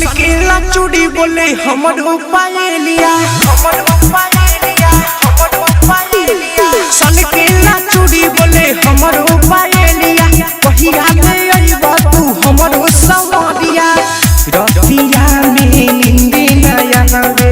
सनकेला चूड़ी बोले हमरो पायलिया सनकेला चूड़ी बोले हमरो पायलिया कहिया ले अइबा तू हमरो सवरिया रतिया में नींद न आवे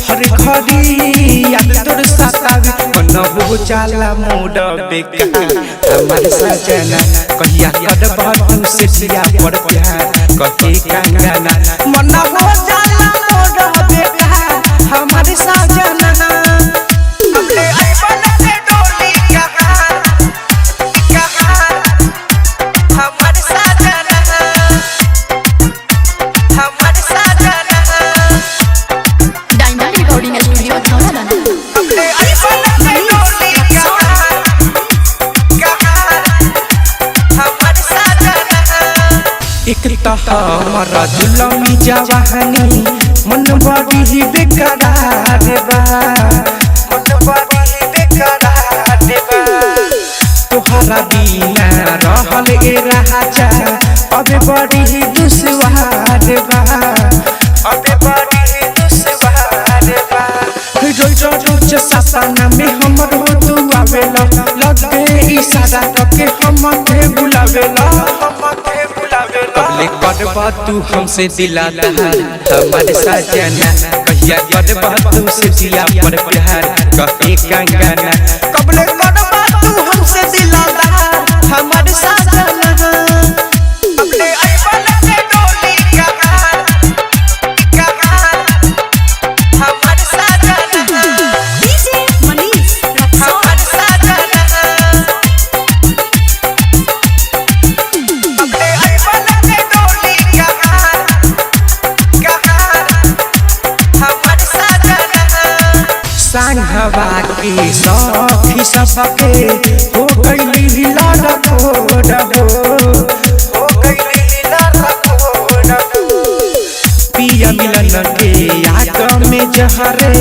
हर घड़ी याद तोर सतावे मन हो जाला मूड बेकार हमार सजना कहिया करबा तू से सिया पर प्यार कहे कंगना मन हो जाला मूड बेकार हमार सजना हमरे आइबन से डोली कहां हमार सजना हमार सजना डायमंड रिकॉर्डिंग स्टूडियो छौड़ा हमरे आइबन से डोली कहां हमार सजना एक तो हमारा जुलमी जवानी मन बड़ी बेकरार बा तोहरा बिना रहल ए राजा अबे बड़ी दुश्वार बा रोज सपना में हमरो तू आवेला लगे इशारा करके हमके बुलावेला कबले करबा तू हमसे दिला दहार हमारे सजना कहिया करबा तू से जिया पर प्यार कहे कंगना कबले करबा तू हमसे दिला दहार हमारे सजना कबले आइबन से डोली कहां हमारे सजना डीजे मनीष हमारे सजना कबले आइबन से डोली कहां हमारे सजना संगवा के सखी सबके हो गइली लड़कोड़ हो गइली लड़कोड़ पिया मिलन के आग में जहरे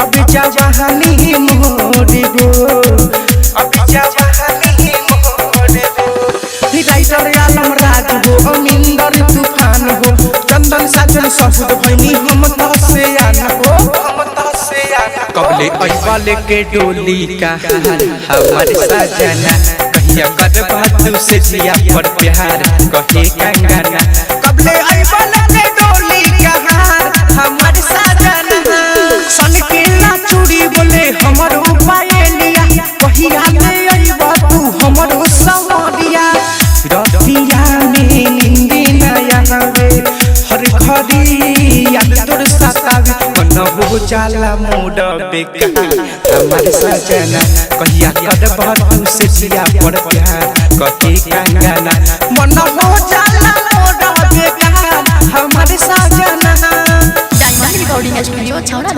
अब जवानी मोड़बो अब जवानी मोड़बो राइटर आलम राज हो अमिंदर तूफान हो चंदन साजन सहुद भैनी हम से आना हो कबले अइबा लेके डोली कहां हमार सजना कहिया करबा तू से जिया पर प्यार कहे कंगना कबले अइबा लेके डोली कहां हमार सजना सनकेला चूड़ी बोले हमरो पायलिया कहिया ले अइबा तू हमरो सवरिया रतिया में नींद न आवे हर घड़ी याद तोर सतावे मन हो जाला मूड बेकार हमार सजना कहिया करबा तू से जिया पर प्यार कहे कंगना मन हो जाला मूड बेकार हमार सजना डायमंड रिकॉर्डिंग स्टूडियो छौड़ा